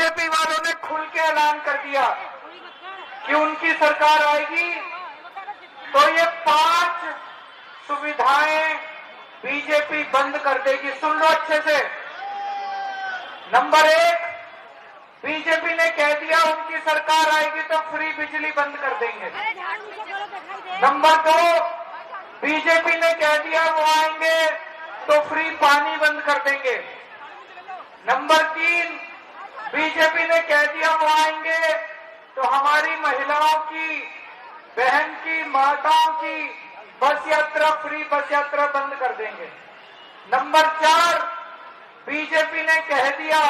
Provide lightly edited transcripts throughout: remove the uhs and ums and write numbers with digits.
BJP वालों ने खुल के ऐलान कर दिया कि उनकी सरकार आएगी तो ये 5 सुविधाएं बीजेपी बंद कर देगी। सुन लो अच्छे से। नंबर 1, बीजेपी ने कह दिया उनकी सरकार आएगी तो फ्री बिजली बंद कर देंगे। नंबर 2, बीजेपी ने कह दिया वो आएंगे तो फ्री पानी बंद कर देंगे। नंबर 3, बीजेपी ने कह दिया वो आएंगे तो हमारी महिलाओं की, बहन की, माताओं की बस यात्रा, फ्री बस यात्रा बंद कर देंगे। नंबर 4, बीजेपी ने कह दिया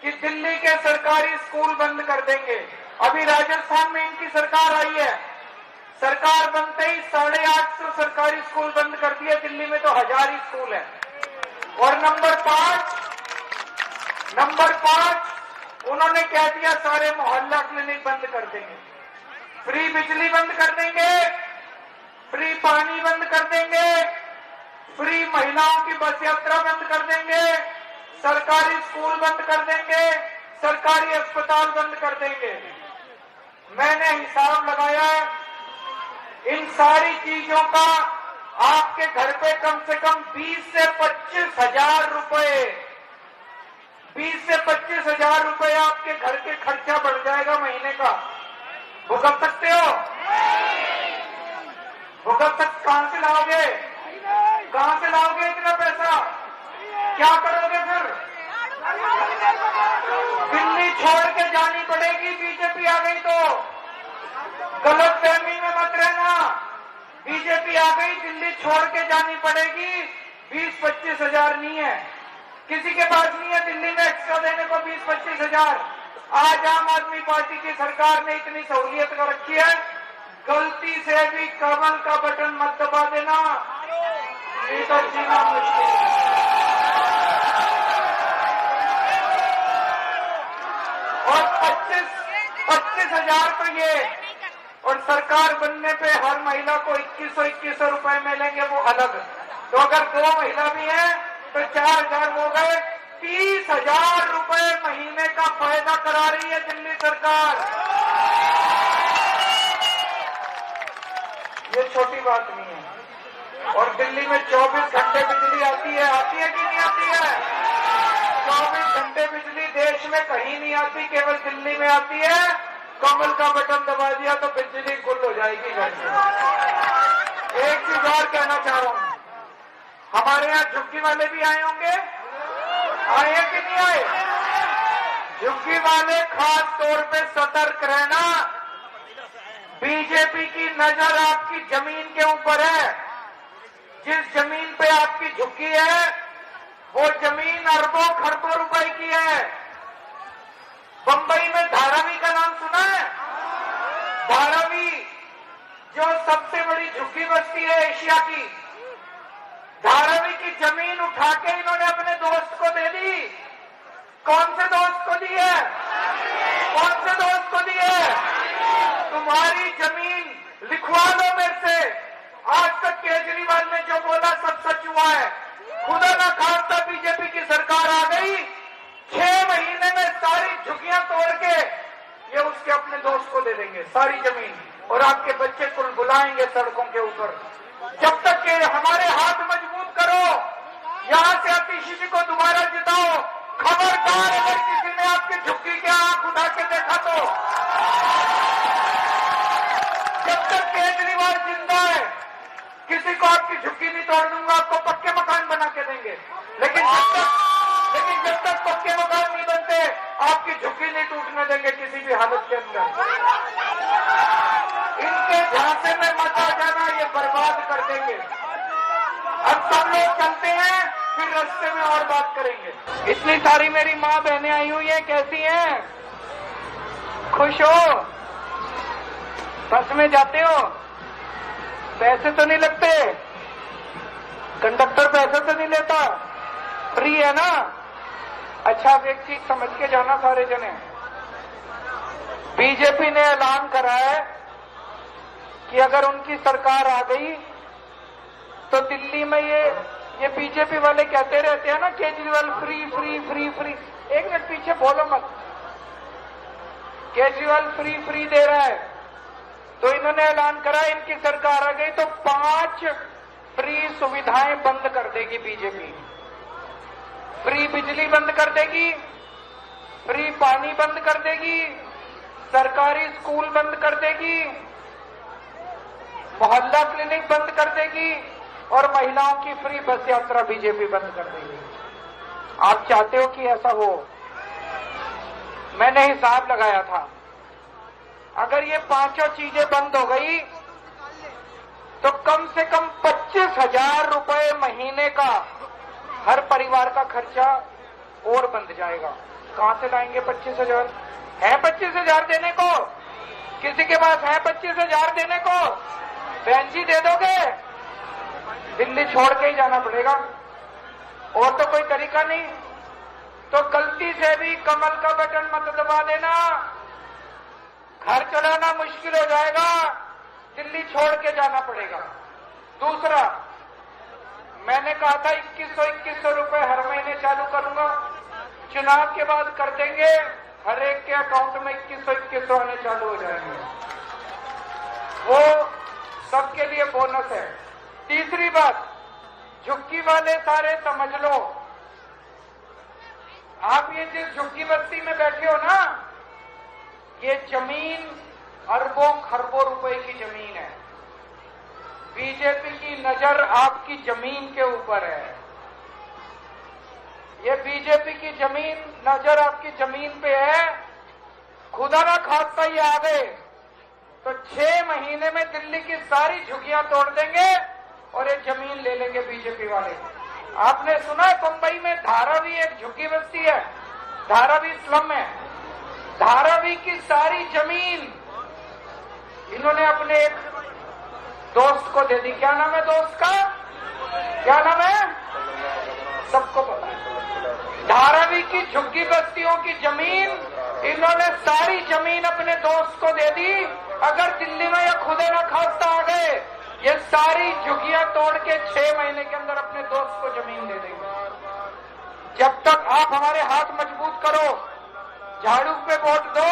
कि दिल्ली के सरकारी स्कूल बंद कर देंगे। अभी राजस्थान में इनकी सरकार आई है, सरकार बनते ही 850 सरकारी स्कूल बंद कर दिए। दिल्ली में तो 1000 ही स्कूल है। और नंबर 5, उन्होंने कह दिया सारे मोहल्ला क्लिनिक बंद कर देंगे, फ्री बिजली बंद कर देंगे, फ्री पानी बंद कर देंगे, फ्री महिलाओं की बस यात्रा बंद कर देंगे, सरकारी स्कूल बंद कर देंगे, सरकारी अस्पताल बंद कर देंगे। मैंने हिसाब लगाया, इन सारी चीजों का आपके घर पे कम से कम 20 से 25 हजार रुपए, 20 से 25 हजार रुपए आपके घर के खर्चा बढ़ जाएगा महीने का। भुगत सकते हो? कहां से लाओगे? कहां से लाओगे इतना पैसा? क्या करोगे फिर? दिल्ली छोड़ के जानी पड़ेगी बीजेपी आ गई तो। गलत फहमी में मत रहना, बीजेपी आ गई दिल्ली छोड़ के जानी पड़ेगी। 20-25 हजार नहीं है, किसी के पास नहीं है दिल्ली में एक्स्ट्रा देने को 20-25 हजार। आज आम आदमी पार्टी की सरकार ने इतनी सहूलियत कर रखी है, गलती से भी कमल का बटन मत दबा देना, नहीं तो जीना मुश्किल है। और 25 हजार तो ये, और सरकार बनने पे हर महिला को 2100 रुपए मिलेंगे, वो अलग। तो अगर 2 महिला भी हैं तो 4000 हो गए, 30,000 रुपए महीने का फायदा करा रही है दिल्ली सरकार। ये छोटी बात नहीं है। और दिल्ली में 24 घंटे बिजली आती है कि नहीं आती है? 24 घंटे बिजली देश में कहीं नहीं आती, केवल दिल्ली में आती है। कमल का बटन दबा दिया तो बिजली गुल हो जाएगी घर में। एक चीज और कहना चाह रहा हूं, हमारे यहाँ झुग्गी वाले भी आए होंगे, आए हैं कि नहीं आए? झुग्गी वाले खास तौर पे सतर्क रहना, बीजेपी की नजर आपकी जमीन के ऊपर है। जिस जमीन पे आपकी झुग्गी है वो जमीन अरबों खरबों रुपए की है। बंबई में धारावी का नाम सुना है? धारावी जो सबसे बड़ी झुग्गी बस्ती है एशिया की, धारावी की जमीन उठा के इन्होंने अपने दोस्त को दे दी। कौन से दोस्त को दी है? कौन से दोस्त को दी है? तुम्हारी जमीन लिखवा लो मेरे से। आज तक केजरीवाल ने जो बोला सब सच हुआ है। खुदा ना खास्ता बीजेपी की सरकार आ गई, 6 महीने में सारी झुग्गियां तोड़ के ये उसके अपने दोस्त को दे देंगे सारी जमीन, और आपके बच्चे कुल बुलाएंगे सड़कों के ऊपर। जब तक के हमारे हाथ मजबूत करो, यहां से आतिशी जी को दोबारा जिताओ। खबरदार अगर किसी ने आपकी झुग्गी के आंख उठा के देखा तो, जब तक केजरीवाल जिंदा है किसी को आपकी झुग्गी नहीं तोड़ दूंगा, आपको पक्के मकान बना के देंगे। लेकिन जब तक पक्के मकान नहीं बनते आपकी झुग्गी नहीं टूटने देंगे किसी भी हालत के अंदर। इनके झांसे में मत आ जाना, ये बर्बाद कर देंगे। अब सब लोग चलते हैं, फिर रास्ते में और बात करेंगे। इतनी सारी मेरी माँ बहनें आई हुई हैं, कैसी हैं? खुश हो? बस में जाते हो? पैसे तो नहीं लगते? कंडक्टर पैसे तो नहीं लेता? फ्री है ना? अच्छा, अब एक चीज समझ के जाना सारे जने, बीजेपी ने ऐलान करा है कि अगर उनकी सरकार आ गई तो दिल्ली में ये बीजेपी वाले कहते रहते हैं ना, Kejriwal free free free free. एक मिनट पीछे बोलो मत, केजरीवाल फ्री दे रहा है, तो इन्होंने ऐलान करा इनकी सरकार आ गई तो 5 फ्री सुविधाएं बंद कर देगी बीजेपी। फ्री बिजली बंद कर देगी, फ्री पानी बंद कर देगी, सरकारी स्कूल बंद कर देगी, मोहल्ला क्लिनिक बंद कर देगी और महिलाओं की फ्री बस यात्रा बीजेपी बंद कर देगी। आप चाहते हो कि ऐसा हो? मैंने हिसाब लगाया था, अगर ये 5 चीजें बंद हो गई तो कम से कम 25,000 रुपए महीने का हर परिवार का खर्चा और बंद जाएगा। कहां से लाएंगे 25,000? है 25,000 देने को? किसी के पास है 25,000 देने को? बहन जी दे दोगे? दिल्ली छोड़ के ही जाना पड़ेगा, और तो कोई तरीका नहीं। तो गलती से भी कमल का बटन मत दबा देना, घर चलाना मुश्किल हो जाएगा, दिल्ली छोड़ के जाना पड़ेगा। दूसरा, मैंने कहा था 2100 रुपए हर महीने चालू करूंगा, चुनाव के बाद कर देंगे, हर एक के अकाउंट में 2100 आने चालू हो जाएंगे, वो सबके लिए बोनस है। तीसरी बात, झुग्गी वाले सारे समझ लो, आप ये जिस झुग्गी बस्ती में बैठे हो ना, ये जमीन अरबों खरबों रुपए की जमीन है। बीजेपी की नजर आपकी जमीन के ऊपर है। ये बीजेपी की जमीन नजर आपकी जमीन पे है। खुदा ना खास्ता ये आ गए तो 6 महीने में दिल्ली की सारी झुग्गियां तोड़ देंगे और ये जमीन ले लेंगे बीजेपी वाले। आपने सुना है बंबई में धारावी एक झुग्गी बस्ती है, धारावी स्लम है। धारावी की सारी जमीन इन्होंने अपने एक दोस्त को दे दी। क्या नाम है दोस्त का? क्या नाम है? सबको पता है। धारावी की झुग्गी बस्तियों की जमीन इन्होंने सारी जमीन अपने दोस्त को दे दी। अगर दिल्ली में या खुदा ना खास्ता आ गए, ये सारी झुग्गियां तोड़ के 6 महीने के अंदर अपने दोस्त को जमीन दे देंगे। जब तक आप हमारे हाथ मजबूत करो, झाड़ू पे वोट दो,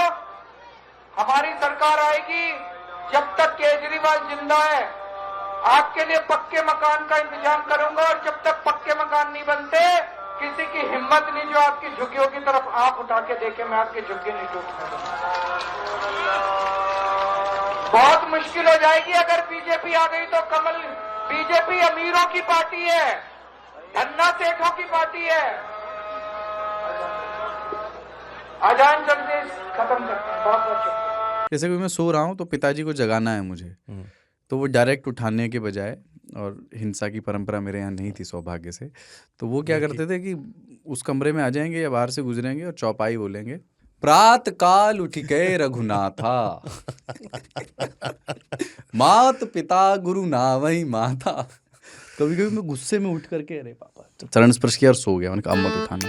हमारी सरकार आएगी। जब तक केजरीवाल जिंदा है, आपके लिए पक्के मकान का इंतजाम करूंगा, और जब तक पक्के मकान नहीं बनते, किसी की हिम्मत नहीं जो आपकी झुग्गियों की तरफ आंख उठा के देखे, मैं आपकी झुग्गी नहीं टूटने दूंगा। बहुत मुश्किल हो जाएगी अगर बीजेपी आ गई तो। कमल, बीजेपी अमीरों की पार्टी है, धन्ना सेठों की पार्टी है। अजान जल्दी खत्म करते हैं। बहुत बहुत शुक्रिया। जैसे कि मैं सो रहा हूँ तो पिताजी को जगाना है मुझे, तो वो डायरेक्ट उठाने के बजाय, और हिंसा की परंपरा मेरे यहाँ नहीं थी सौभाग्य से, तो वो क्या करते थे कि उस कमरे में आ जाएंगे या बाहर से गुजरेंगे और चौपाई बोलेंगे, प्रात काल उठ के रघुनाथा मात पिता गुरु नावई माता। कभी कभी मैं गुस्से में उठ करके अरे पापा चरण स्पर्श किया और सो गया। मैंने कहा अब मत उठाना।